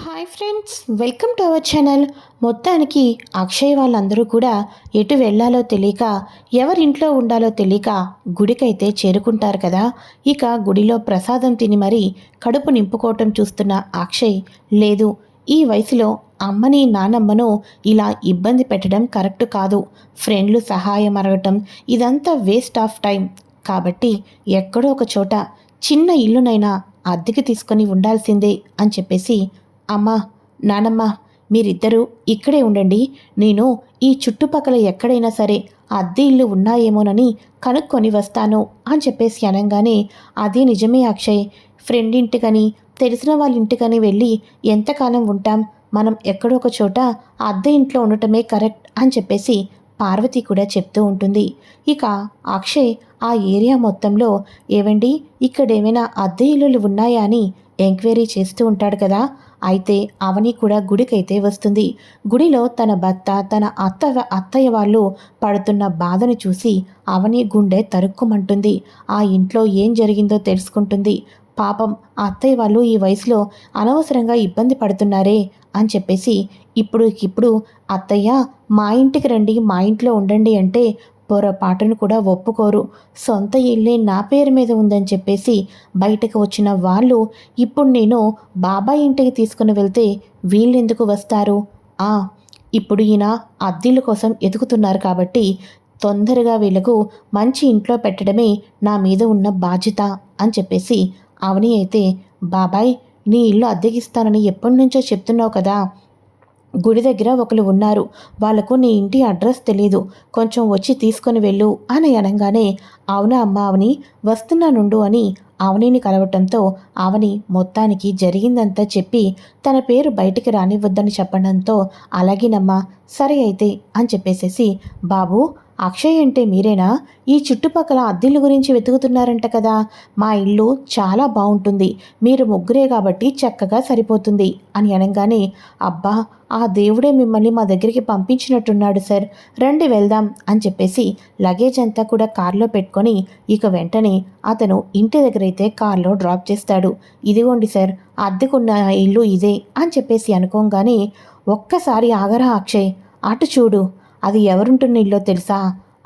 Hi friends, welcome to our channel. మొత్తానికి అక్షయ్ వాళ్ళందరూ కూడా ఎటు వెళ్ళాలో తెలియక, ఎవరింట్లో ఉండాలో తెలియక గుడికైతే చేరుకుంటారు కదా. ఇక గుడిలో ప్రసాదం తిని మరీ కడుపు నింపుకోవటం చూస్తున్న అక్షయ్, లేదు, ఈ వయసులో అమ్మని నానమ్మను ఇలా ఇబ్బంది పెట్టడం కరెక్ట్ కాదు, ఫ్రెండ్లు సహాయం అడగటం ఇదంతా వేస్ట్ ఆఫ్ టైం. కాబట్టి ఎక్కడో ఒక చోట చిన్న ఇల్లునైనా అద్దెకి తీసుకొని ఉండాల్సిందే అని చెప్పేసి, అమ్మా, నానమ్మ, మీరిద్దరూ ఇక్కడే ఉండండి, నేను ఈ చుట్టుపక్కల ఎక్కడైనా సరే అద్దె ఇల్లు ఉన్నాయేమోనని కనుక్కొని వస్తాను అని చెప్పేసి అనగానే, అది నిజమే అక్షయ్, ఫ్రెండ్ ఇంటికని తెలిసిన వాళ్ళ ఇంటికని వెళ్ళి ఎంతకాలం ఉంటాం, మనం ఎక్కడో ఒక చోట అద్దె ఇంట్లో ఉండటమే కరెక్ట్ అని చెప్పేసి పార్వతి కూడా చెప్తూ ఉంటుంది. ఇక అక్షయ్ ఆ ఏరియా మొత్తంలో, ఏవండి, ఇక్కడేమైనా అద్దె ఇల్లులు ఉన్నాయా అని ఎంక్వైరీ చేస్తూ ఉంటాడు కదా. అయితే అవని కూడా గుడికైతే వస్తుంది. గుడిలో తన భర్త, తన అత్తయ్య వాళ్ళు పడుతున్న బాధను చూసి అవని గుండె తరుక్కుమంటుంది. ఆ ఇంట్లో ఏం జరిగిందో తెలుసుకుంటుంది. పాపం అత్తయ్య వాళ్ళు ఈ వయసులో అనవసరంగా ఇబ్బంది పడుతున్నారే అని చెప్పేసి, ఇప్పుడు అత్తయ్య, మా ఇంటికి రండి, మా ఇంట్లో ఉండండి అంటే పొరపాటును కూడా ఒప్పుకోరు. సొంత ఇల్లే నా పేరు మీద ఉందని చెప్పేసి బయటకు వచ్చిన వాళ్ళు ఇప్పుడు నేను బాబాయ్ ఇంటికి తీసుకుని వెళ్తే వీళ్ళెందుకు వస్తారు? ఆ ఇప్పుడు ఈయన అద్దిళ్ళ కోసం ఎతుకుతున్నారు కాబట్టి తొందరగా వీళ్ళకు మంచి ఇంట్లో పెట్టడమే నా మీద ఉన్న బాధ్యత అని చెప్పేసి అవని అయితే, బాబాయ్, నీ ఇల్లు అద్దెకిస్తానని ఎప్పటి నుంచో చెప్తున్నావు కదా, గుడి దగ్గర ఒకరు ఉన్నారు, వాళ్లకు నీ ఇంటి అడ్రస్ తెలీదు, కొంచెం వచ్చి తీసుకొని వెళ్ళు అని అనగానే, అవునా అమ్మ అవని, వస్తున్నానుండు అని అవనిని కలవటంతో అవని మొత్తానికి జరిగిందంతా చెప్పి తన పేరు బయటికి రానివ్వద్దని చెప్పడంతో, అలాగేనమ్మా, సరే అయితే అని చెప్పేసేసి, బాబు, అక్షయ్ అంటే మీరేనా? ఈ చుట్టుపక్కల అద్దిల్లు గురించి వెతుకుతున్నారంట కదా, మా ఇల్లు చాలా బాగుంటుంది, మీరు ముగ్గురే కాబట్టి చక్కగా సరిపోతుంది అని అనగానే, అబ్బా, ఆ దేవుడే మిమ్మల్ని మా దగ్గరికి పంపించినట్టున్నాడు సార్, రండి వెళ్దాం అని చెప్పేసి లగేజ్ అంతా కూడా కార్లో పెట్టుకొని ఇక వెంటనే అతను ఇంటి దగ్గరైతే కార్లో డ్రాప్ చేస్తాడు. ఇదిగోండి సార్, అద్దెకున్న ఇల్లు ఇదే అని చెప్పేసి అనుకోగానే, ఒక్కసారి ఆగరా అక్షయ్, అటు చూడు, అది ఎవరుంటున్న ఇల్లో తెలుసా?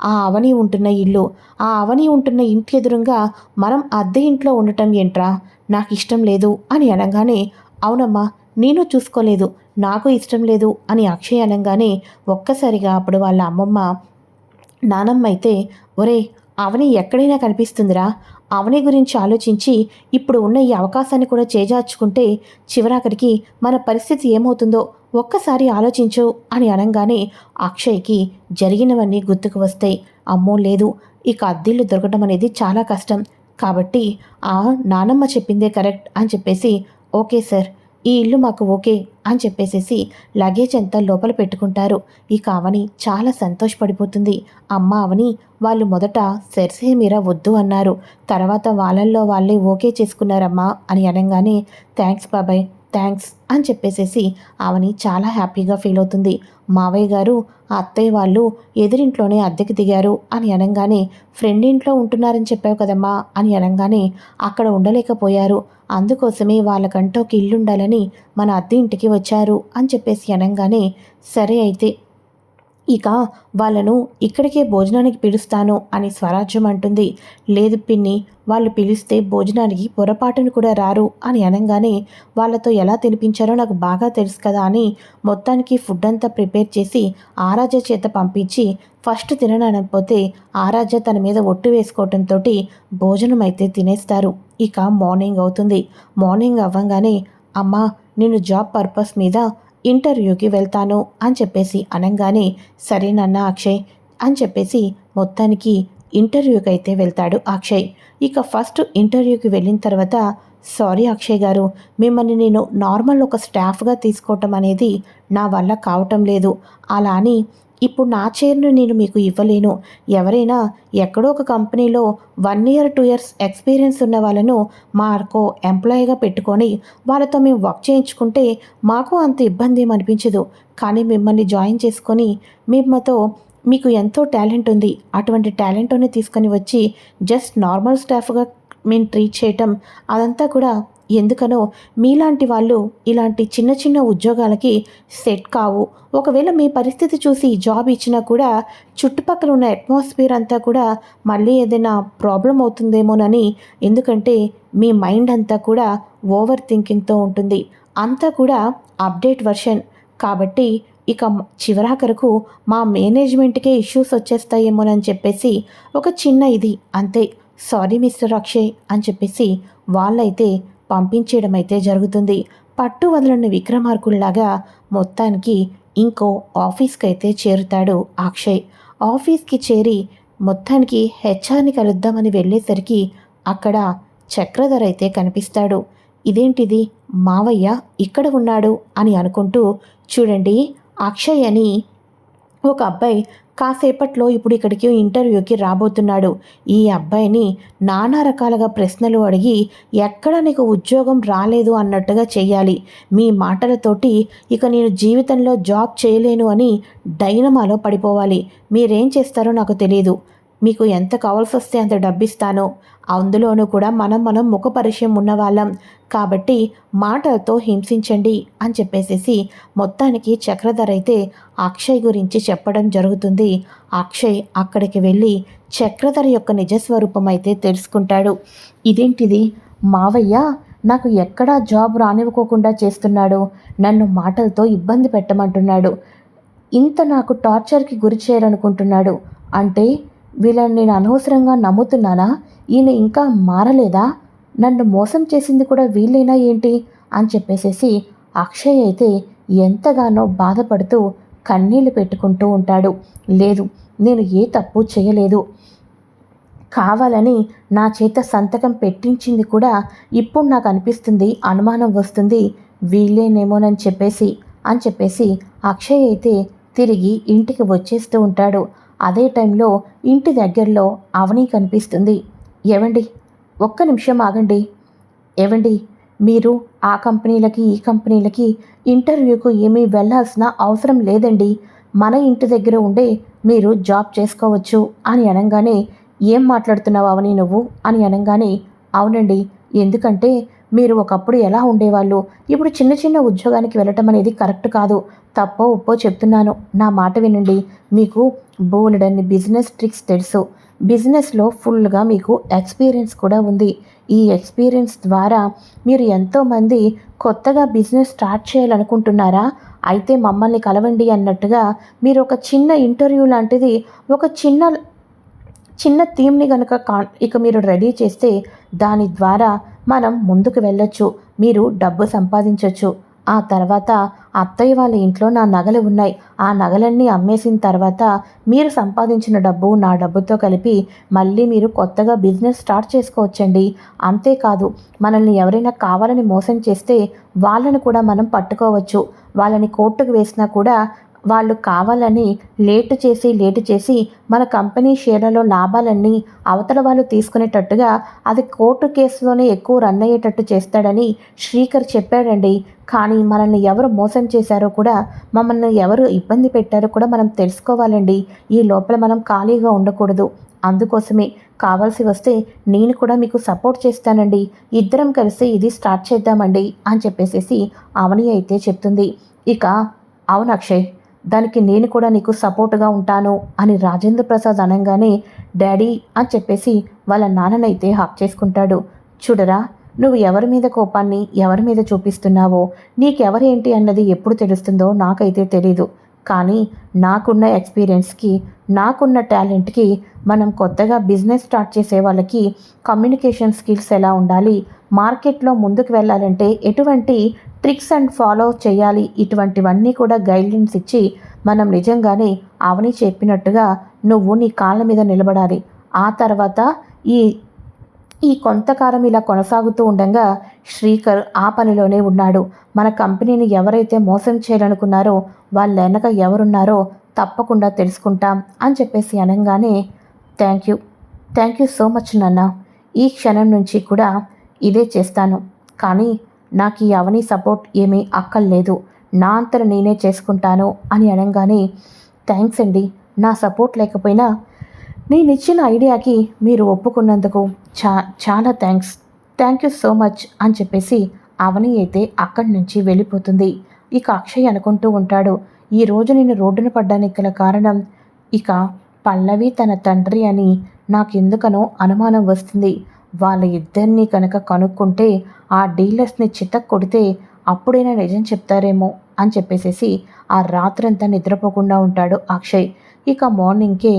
ఆ అవని ఉంటున్న ఇల్లు. ఆ అవని ఉంటున్న ఇంటి ఎదురుగా మనం అద్దె ఇంట్లో ఉండటం ఏంట్రా, నాకు ఇష్టం లేదు అని అనగానే, అవునమ్మా, నేను చూసుకోలేదు, నాకు ఇష్టం లేదు అని అక్షయ్ అనగానే ఒక్కసారిగా అప్పుడు వాళ్ళ అమ్మమ్మ నానమ్మ అయితే, ఒరే, అవని ఎక్కడైనా కనిపిస్తుందిరా, అవని గురించి ఆలోచించి ఇప్పుడు ఉన్న ఈ అవకాశాన్ని కూడా చేజార్చుకుంటే చివరాఖరికి మన పరిస్థితి ఏమవుతుందో ఒక్కసారి ఆలోచించు అని అనగానే అక్షయ్కి జరిగినవన్నీ గుర్తుకు వస్తాయి. అమ్మో లేదు, ఇక అద్దిల్లు దొరకడం అనేది చాలా కష్టం, కాబట్టి ఆ నానమ్మ చెప్పిందే కరెక్ట్ అని చెప్పేసి, ఓకే సార్, ఈ ఇల్లు మాకు ఓకే అని చెప్పేసేసి లగేజ్ అంతా లోపల పెట్టుకుంటారు. ఇక అవని చాలా సంతోషపడిపోతుంది. అమ్మ అవని, వాళ్ళు మొదట సెర్సేమీరా వద్దు అన్నారు, తర్వాత వాళ్ళల్లో వాళ్ళే ఓకే చేసుకున్నారమ్మా అని అనగానే, థ్యాంక్స్ బాబాయ్, థ్యాంక్స్ అని చెప్పేసేసి అవని చాలా హ్యాపీగా ఫీల్ అవుతుంది. మావయ్య గారు, అత్తయ్య వాళ్ళు ఎదురింట్లోనే అద్దెకి దిగారు అని అనగానే, ఫ్రెండ్ ఇంట్లో ఉంటున్నారని చెప్పావు కదమ్మా అని అనగానే, అక్కడ ఉండలేకపోయారు, అందుకోసమే వాళ్ళకంటూ ఒక ఇల్లుండాలని మన అద్దె ఇంటికి వచ్చారు అని చెప్పేసి అనగానే, సరే అయితే ఇక వాళ్ళను ఇక్కడికే భోజనానికి పిలుస్తాను అని స్వరాజ్యం అంటుంది. లేదు పిన్ని, వాళ్ళు పిలిస్తే భోజనానికి పొరపాటును కూడా రారు అని అనగానే, వాళ్ళతో ఎలా తినిపించారో నాకు బాగా తెలుసు కదా అని మొత్తానికి ఫుడ్ అంతా ప్రిపేర్ చేసి ఆరాధ్య చేత పంపించి, ఫస్ట్ తిననకపోతే ఆరాధ్య తన మీద ఒట్టు వేసుకోవటంతో భోజనం అయితే తినేస్తారు. ఇక మార్నింగ్ అవుతుంది. మార్నింగ్ అవ్వంగానే, అమ్మా, నేను జాబ్ పర్పస్ మీద ఇంటర్వ్యూకి వెళ్తాను అని చెప్పేసి అనగానే, సరేనన్న అక్షయ్ అని చెప్పేసి మొత్తానికి ఇంటర్వ్యూకి అయితే వెళ్తాడు అక్షయ్. ఇక ఫస్ట్ ఇంటర్వ్యూకి వెళ్ళిన తర్వాత, సారీ అక్షయ్ గారు, మిమ్మల్ని నేను నార్మల్ ఒక స్టాఫ్గా తీసుకోవటం అనేది నా వల్ల కావటం లేదు, అలా అని ఇప్పుడు నా చైర్ను నేను మీకు ఇవ్వలేను, ఎవరైనా ఎక్కడో ఒక కంపెనీలో 1 ఇయర్ 2 ఇయర్స్ ఎక్స్పీరియన్స్ ఉన్న వాళ్ళను మాకు ఎంప్లాయీగా పెట్టుకొని వాళ్ళతో మేము వర్క్ చేయించుకుంటే మాకు అంత ఇబ్బంది ఏమి అనిపించదు, కానీ మిమ్మల్ని జాయిన్ చేసుకొని మిమ్మతో మీకు ఎంతో టాలెంట్ ఉంది, అటువంటి టాలెంట్ని తీసుకొని వచ్చి జస్ట్ నార్మల్ స్టాఫ్గా మేము ట్రీట్ చేయటం, అదంతా కూడా ఎందుకనో మీలాంటి వాళ్ళు ఇలాంటి చిన్న చిన్న ఉద్యోగాలకి సెట్ కావు. ఒకవేళ మీ పరిస్థితి చూసి జాబ్ ఇచ్చినా కూడా చుట్టుపక్కల ఉన్న అట్మాస్ఫియర్ అంతా కూడా మళ్ళీ ఏదైనా ప్రాబ్లం అవుతుందేమోనని, ఎందుకంటే మీ మైండ్ అంతా కూడా ఓవర్ థింకింగ్తో ఉంటుంది. అంతా కూడా అప్డేట్ వర్షన్ కాబట్టి ఇక చివరాఖరకు మా మేనేజ్మెంట్కే ఇష్యూస్ వచ్చేస్తాయేమోనని చెప్పేసి ఒక చిన్న ఇది అంతే, సారీ మిస్టర్ అక్షయ్ అని చెప్పేసి వాళ్ళైతే పంపించేయడం అయితే జరుగుతుంది. పట్టు వదలని విక్రమార్కుల్లాగా మొత్తానికి ఇంకో ఆఫీస్కి అయితే చేరుతాడు అక్షయ్. ఆఫీస్కి చేరి మొత్తానికి హెచ్ఆర్ని కలుద్దామని వెళ్ళేసరికి అక్కడ చక్రధర్ అయితే కనిపిస్తాడు. ఇదేంటిది, మావయ్య ఇక్కడ ఉన్నాడు అని అనుకుంటూ, చూడండి అక్షయ్ అని ఒక అబ్బాయి కాసేపట్లో ఇప్పుడు ఇక్కడికి ఇంటర్వ్యూకి రాబోతున్నాడు. ఈ అబ్బాయిని నానా రకాలుగా ప్రశ్నలు అడిగి ఎక్కడ నీకు ఉద్యోగం రాలేదు అన్నట్టుగా చెయ్యాలి. మీ మాటలతోటి ఇక నేను జీవితంలో జాబ్ చేయలేను అని డైనమాలో పడిపోవాలి. మీరేం చేస్తారో నాకు తెలియదు. మీకు ఎంత కావాల్సి వస్తే అంత డబ్బిస్తాను. అందులోనూ కూడా మనం ముఖ పరిచయం ఉన్నవాళ్ళం కాబట్టి మాటలతో హింసించండి అని చెప్పేసేసి మొత్తానికి చక్రధర్ అయితే అక్షయ్ గురించి చెప్పడం జరుగుతుంది. అక్షయ్ అక్కడికి వెళ్ళి చక్రధర్ యొక్క నిజస్వరూపం అయితే తెలుసుకుంటాడు. ఇదేంటిది, మావయ్య నాకు ఎక్కడా జాబ్ రానివ్వకోకుండా చేస్తున్నాడు, నన్ను మాటలతో ఇబ్బంది పెట్టమంటున్నాడు, ఇంత నాకు టార్చర్కి గురి చేయాలనుకుంటున్నాడు అంటే వీళ్ళని నేను అనవసరంగా నమ్ముతున్నానా? ఈయన ఇంకా మారలేదా? నన్ను మోసం చేసింది కూడా వీళ్ళైనా ఏంటి అని చెప్పేసేసి అక్షయ్ అయితే ఎంతగానో బాధపడుతూ కన్నీళ్లు పెట్టుకుంటూ ఉంటాడు. లేదు, నేను ఏ తప్పు చేయలేదు, కావాలని నా చేత సంతకం పెట్టించింది కూడా ఇప్పుడు నాకు అనిపిస్తుంది, అనుమానం వస్తుంది వీళ్ళేనేమోనని చెప్పేసి అక్షయ్ అయితే తిరిగి ఇంటికి వచ్చేస్తూ ఉంటాడు. అదే టైంలో ఇంటి దగ్గరలో అవని కనిపిస్తుంది. ఏవండి, ఒక్క నిమిషం ఆగండి. ఏవండి, మీరు ఆ కంపెనీలకి ఈ కంపెనీలకి ఇంటర్వ్యూకు ఏమీ వెళ్ళాల్సిన అవసరం లేదండి, మన ఇంటి దగ్గర ఉండే మీరు జాబ్ చేసుకోవచ్చు అని అనగానే, ఏం మాట్లాడుతున్నావు అవని నువ్వు అని అనగానే, అవునండి, ఎందుకంటే మీరు ఒకప్పుడు ఎలా ఉండేవాళ్ళు, ఇప్పుడు చిన్న చిన్న ఉద్యోగానికి వెళ్ళటం అనేది కరెక్ట్ కాదు, తప్పో ఒప్పో చెప్తున్నాను, నా మాట వినండి. మీకు బోలెడన్ని బిజినెస్ ట్రిక్స్ తెలుసు, బిజినెస్లో ఫుల్గా మీకు ఎక్స్పీరియన్స్ కూడా ఉంది. ఈ ఎక్స్పీరియన్స్ ద్వారా మీరు ఎంతోమంది కొత్తగా బిజినెస్ స్టార్ట్ చేయాలనుకుంటున్నారా? అయితే మమ్మల్ని కలవండి అన్నట్టుగా మీరు ఒక చిన్న ఇంటర్వ్యూ లాంటిది, ఒక చిన్న థీమ్ని కనుక ఇక మీరు రెడీ చేస్తే దాని ద్వారా మనం ముందుకు వెళ్ళొచ్చు, మీరు డబ్బు సంపాదించవచ్చు. ఆ తర్వాత అత్తయ్య వాళ్ళ ఇంట్లో నా నగలు ఉన్నాయి, ఆ నగలన్నీ అమ్మేసిన తర్వాత మీరు సంపాదించిన డబ్బు నా డబ్బుతో కలిపి మళ్ళీ మీరు కొత్తగా బిజినెస్ స్టార్ట్ చేసుకోవచ్చండి. అంతేకాదు, మనల్ని ఎవరైనా కావాలని మోసం చేస్తే వాళ్ళని కూడా మనం పట్టుకోవచ్చు. వాళ్ళని కోర్టుకు వేసినా కూడా వాళ్ళు కావాలని లేటు చేసి మన కంపెనీ షేర్లలో లాభాలన్నీ అవతల వాళ్ళు తీసుకునేటట్టుగా అది కోర్టు కేసులోనే ఎక్కువ రన్ అయ్యేటట్టు చేస్తాడని శ్రీకర్ చెప్పాడండి. కానీ మనల్ని ఎవరు మోసం చేశారో కూడా, మమ్మల్ని ఎవరు ఇబ్బంది పెట్టారో కూడా మనం తెలుసుకోవాలండి. ఈ లోపల మనం ఖాళీగా ఉండకూడదు. అందుకోసమే కావాల్సి వస్తే నేను కూడా మీకు సపోర్ట్ చేస్తానండి, ఇద్దరం కలిసి ఇది స్టార్ట్ చేద్దామండి అని చెప్పేసి అవని అయితే చెప్తుంది. ఇక అవును అక్షయ్, దానికి నేను కూడా నీకు సపోర్టుగా ఉంటాను అని రాజేంద్ర ప్రసాద్ అనగానే, డాడీ అని చెప్పేసి వాళ్ళ నాన్ననైతే హక్ చేసుకుంటాడు. చూడరా, నువ్వు ఎవరి మీద కోపాన్ని ఎవరి మీద చూపిస్తున్నావో, నీకెవరేంటి అన్నది ఎప్పుడు తెలుస్తుందో నాకైతే తెలీదు. కానీ నాకున్న ఎక్స్పీరియన్స్కి, నాకున్న టాలెంట్కి, మనం కొత్తగా బిజినెస్ స్టార్ట్ చేసే వాళ్ళకి కమ్యూనికేషన్ స్కిల్స్ ఎలా ఉండాలి, మార్కెట్లో ముందుకు వెళ్ళాలంటే ఎటువంటి ట్రిక్స్ అండ్ ఫాలో చేయాలి, ఇటువంటివన్నీ కూడా గైడ్లైన్స్ ఇచ్చి మనం నిజంగానే అవని చెప్పినట్టుగా నువ్వు నీ కాళ్ళ మీద నిలబడాలి. ఆ తర్వాత ఈ కొంతకాలం ఇలా కొనసాగుతూ ఉండగా శ్రీకర్ ఆ పనిలోనే ఉన్నాడు. మన కంపెనీని ఎవరైతే మోసం చేయాలనుకున్నారో వాళ్ళ వెనక ఎవరున్నారో తప్పకుండా తెలుసుకుంటాం అని చెప్పేసి అనగానే, థ్యాంక్ యూ సో మచ్ నాన్న, ఈ క్షణం నుంచి కూడా ఇదే చేస్తాను. కానీ నాకు ఈ అవని సపోర్ట్ ఏమీ అక్కర్లేదు, నా అంతట నేనే చేసుకుంటాను అని అనగానే, థ్యాంక్స్ అండి, నా సపోర్ట్ లేకపోయినా నేను ఇచ్చిన ఐడియాకి మీరు ఒప్పుకున్నందుకు చాలా thanks. Thank you so much అని చెప్పేసి అవని అయితే అక్కడి నుంచి వెళ్ళిపోతుంది. ఇక అక్షయ్ అనుకుంటూ ఉంటాడు, ఈరోజు నేను రోడ్డున పడ్డానికి గల కారణం ఇక పల్లవి తన తండ్రి అని నాకెందుకనో అనుమానం వస్తుంది. వాళ్ళ ఇద్దరినీ కనుక కనుక్కుంటే ఆ డీలర్స్ని చితక్ కొడితే అప్పుడైనా నిజం చెప్తారేమో అని చెప్పేసేసి ఆ రాత్రంతా నిద్రపోకుండా ఉంటాడు అక్షయ్. ఇక మార్నింగ్కే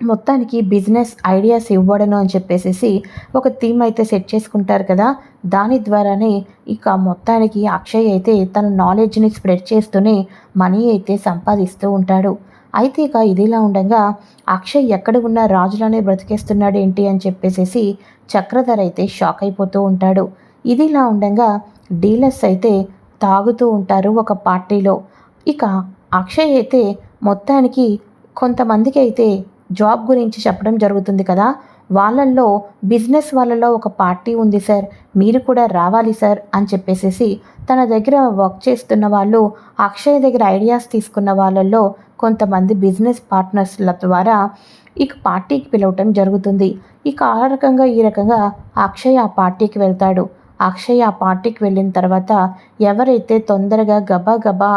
మొత్తానికి బిజినెస్ ఐడియాస్ ఇవ్వడను అని చెప్పేసేసి ఒక థీమ్ అయితే సెట్ చేసుకుంటారు కదా. దాని ద్వారానే ఇక మొత్తానికి అక్షయ్ అయితే తన నాలెడ్జ్ని స్ప్రెడ్ చేస్తూనే మనీ అయితే సంపాదిస్తూ ఉంటాడు. అయితే ఇక ఇదిలా ఉండగా అక్షయ్ ఎక్కడ ఉన్నా రాజులానే బ్రతికేస్తున్నాడు ఏంటి అని చెప్పేసేసి చక్రధర్ అయితే షాక్ అయిపోతూ ఉంటాడు. ఇదిలా ఉండగా డీలర్స్ అయితే తాగుతూ ఉంటారు ఒక పార్టీలో. ఇక అక్షయ్ అయితే మొత్తానికి కొంతమందికి అయితే జాబ్ గురించి చెప్పడం జరుగుతుంది కదా. వాళ్ళల్లో బిజినెస్ వాళ్ళలో ఒక పార్టీ ఉంది సార్, మీరు కూడా రావాలి సార్ అని చెప్పేసేసి తన దగ్గర వర్క్ చేస్తున్న వాళ్ళు అక్షయ్ దగ్గర ఐడియాస్ తీసుకున్న వాళ్ళల్లో కొంతమంది బిజినెస్ పార్ట్నర్స్ల ద్వారా ఇక పార్టీకి పిలవటం జరుగుతుంది. ఇక ఆ రకంగా ఈ రకంగా అక్షయ్ ఆ పార్టీకి వెళ్తాడు. అక్షయ్ ఆ పార్టీకి వెళ్ళిన తర్వాత ఎవరైతే తొందరగా గబా గబా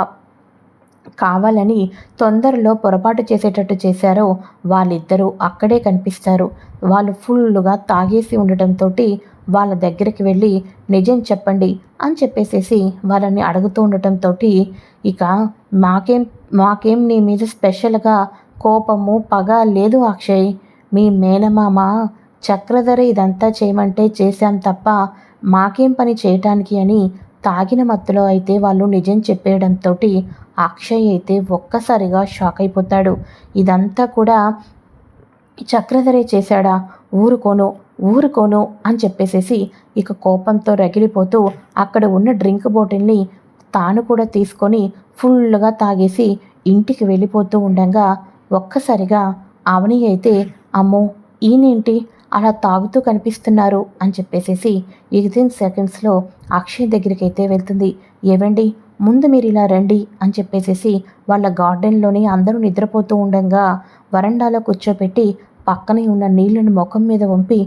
కావాలని తొందరలో పొరపాటు చేసేటట్టు చేశారో వాళ్ళిద్దరూ అక్కడే కనిపిస్తారు. వాళ్ళు ఫుల్లుగా తాగేసి ఉండటంతో వాళ్ళ దగ్గరికి వెళ్ళి నిజం చెప్పండి అని చెప్పేసేసి వాళ్ళని అడుగుతూ ఉండటంతో ఇక మాకేం మాకేం నీ మీద స్పెషల్గా కోపము పగ లేదు అక్షయ్, మీ మేనమామ చక్రధర ఇదంతా చేయమంటే చేశాం తప్ప మాకేం పని చేయటానికి అని తాగిన మత్తులో అయితే వాళ్ళు నిజం చెప్పేయడంతో అక్షయ్ అయితే ఒక్కసారిగా షాక్ అయిపోతాడు. ఇదంతా కూడా చక్రధరే చేశాడా, ఊరుకోను ఊరుకోను అని చెప్పేసేసి ఇక కోపంతో రగిలిపోతూ అక్కడ ఉన్న డ్రింక్ బాటిల్ని తాను కూడా తీసుకొని ఫుల్గా తాగేసి ఇంటికి వెళ్ళిపోతూ ఉండగా ఒక్కసారిగా అవని అయితే అమ్మో ఈయనేంటి అలా తాగుతూ కనిపిస్తున్నారు అని చెప్పేసేసి వితిన్ సెకండ్స్లో అక్షయ్ దగ్గరికి అయితే వెళ్తుంది. ఏవండి ముందు మీరు ఇలా రండి అని చెప్పేసేసి వాళ్ళ గార్డెన్లోనే అందరూ నిద్రపోతూ ఉండగా వరండాలో కూర్చోపెట్టి పక్కనే ఉన్న నీళ్లను ముఖం మీద వంపి,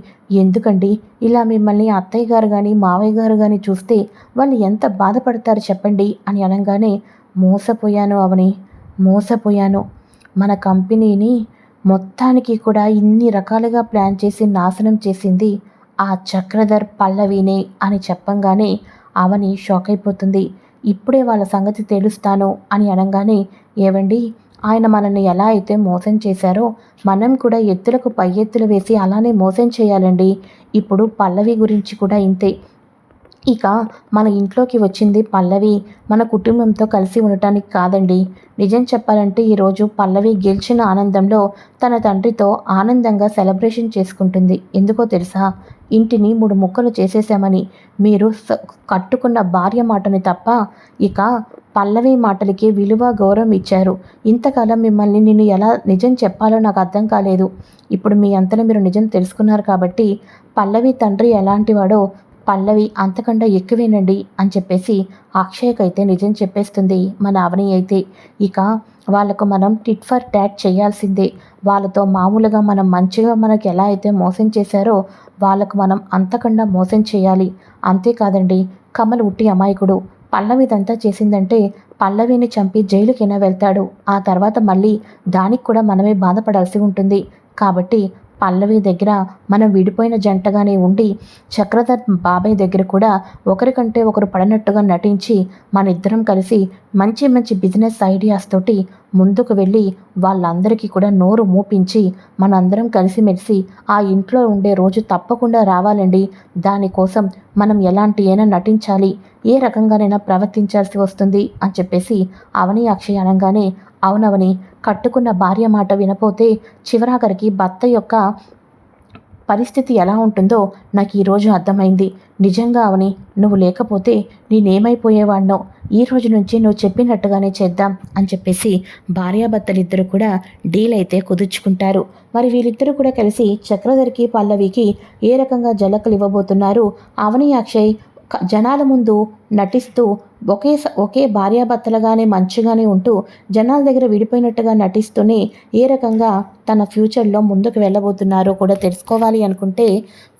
ఎందుకండి ఇలా మిమ్మల్ని అత్తయ్య గారు కానీ మావయ్య గారు కానీ చూస్తే వాళ్ళు ఎంత బాధపడతారు చెప్పండి అని అనగానే, మోసపోయాను అవని, మోసపోయాను. మన కంపెనీని మొత్తానికి కూడా ఇన్ని రకాలుగా ప్లాన్ చేసి నాశనం చేసింది ఆ చక్రధర్ పల్లవినే అని చెప్పంగానే అవని షాక్ అయిపోతుంది. ఇప్పుడే వాళ్ళ సంగతి తెలుస్తాను అని అనగానే, ఏవండి ఆయన మనల్ని ఎలా అయితే మోసం చేశారో మనం కూడా ఎత్తులకు పై ఎత్తులు వేసి అలానే మోసం చేయాలండి. ఇప్పుడు పల్లవి గురించి కూడా ఇంతే. ఇక మన ఇంట్లోకి వచ్చింది పల్లవి మన కుటుంబంతో కలిసి ఉండటానికి కాదండి. నిజం చెప్పాలంటే ఈరోజు పల్లవి గెలిచిన ఆనందంలో తన తండ్రితో ఆనందంగా సెలబ్రేషన్ చేసుకుంటుంది. ఎందుకో తెలుసా? ఇంటిని 3 ముక్కలు చేసేసామని. మీరు కట్టుకున్న భార్య మాటని తప్ప ఇక పల్లవి మాటలకి విలువ గౌరవం ఇచ్చారు. ఇంతకాలం మిమ్మల్ని నేను ఎలా నిజం చెప్పాలో నాకు అర్థం కాలేదు. ఇప్పుడు మీ అంతలో మీరు నిజం తెలుసుకున్నారు కాబట్టి పల్లవి తండ్రి ఎలాంటివాడో పల్లవి అంతకంటే ఎక్కువేనండి అని చెప్పేసి అక్షయ్కైతే నిజం చెప్పేస్తుంది మన అవని అయితే. ఇక వాళ్ళకు మనం టిట్ ఫర్ టాట్ చేయాల్సిందే. వాళ్ళతో మామూలుగా మనం మంచిగా మనకు ఎలా అయితే మోసం చేశారో వాళ్ళకు మనం అంతకన్నా మోసం చేయాలి. అంతేకాదండి, కమల్ ఉట్టి అమాయకుడు. పల్లవిదంతా చేసిందంటే పల్లవిని చంపి జైలుకైనా వెళ్తాడు. ఆ తర్వాత మళ్ళీ దానికి కూడా మనమే బాధపడాల్సి ఉంటుంది. కాబట్టి పల్లవి దగ్గర మనం విడిపోయిన జంటగానే ఉండి చక్రధర్ బాబాయ్ దగ్గర కూడా ఒకరికంటే ఒకరు పడినట్టుగా నటించి మన ఇద్దరం కలిసి మంచి మంచి బిజినెస్ ఐడియాస్ తోటి ముందుకు వెళ్ళి వాళ్ళందరికీ కూడా నోరు మూపించి మనందరం కలిసిమెలిసి ఆ ఇంట్లో ఉండే రోజు తప్పకుండా రావాలండి. దానికోసం మనం ఎలాంటి అయినా నటించాలి, ఏ రకంగానైనా ప్రవర్తించాల్సి వస్తుంది అని చెప్పేసి అవని అక్షయ్ అనగానే, అవునవని, కట్టుకున్న భార్య మాట వినపోతే చివరాఖరికి భర్త యొక్క పరిస్థితి ఎలా ఉంటుందో నాకు ఈరోజు అర్థమైంది. నిజంగా అవని, నువ్వు లేకపోతే నేనేమైపోయేవాడినో. ఈ రోజు నుంచి నువ్వు చెప్పినట్టుగానే చేద్దాం అని చెప్పేసి భార్యాభర్తలిద్దరూ కూడా డీల్ అయితే కుదుర్చుకుంటారు. మరి వీళ్ళిద్దరూ కూడా కలిసి చక్రధర్కి పల్లవికి ఏ రకంగా జలకలు ఇవ్వబోతున్నారు, అవని అక్షయ్ జనాల ముందు నటిస్తూ ఒకే భార్యాభర్తలుగానే మంచిగానే ఉంటూ జనాల దగ్గర విడిపోయినట్టుగా నటిస్తూనే ఏ రకంగా తన ఫ్యూచర్లో ముందుకు వెళ్ళబోతున్నారో కూడా తెలుసుకోవాలి అనుకుంటే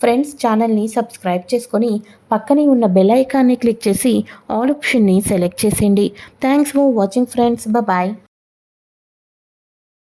ఫ్రెండ్స్ ఛానల్ని సబ్స్క్రైబ్ చేసుకొని పక్కనే ఉన్న బెల్ ఐకాన్ని క్లిక్ చేసి ఆల్ ఆప్షన్ని సెలెక్ట్ చేసేయండి. Thanks for watching friends. Bye.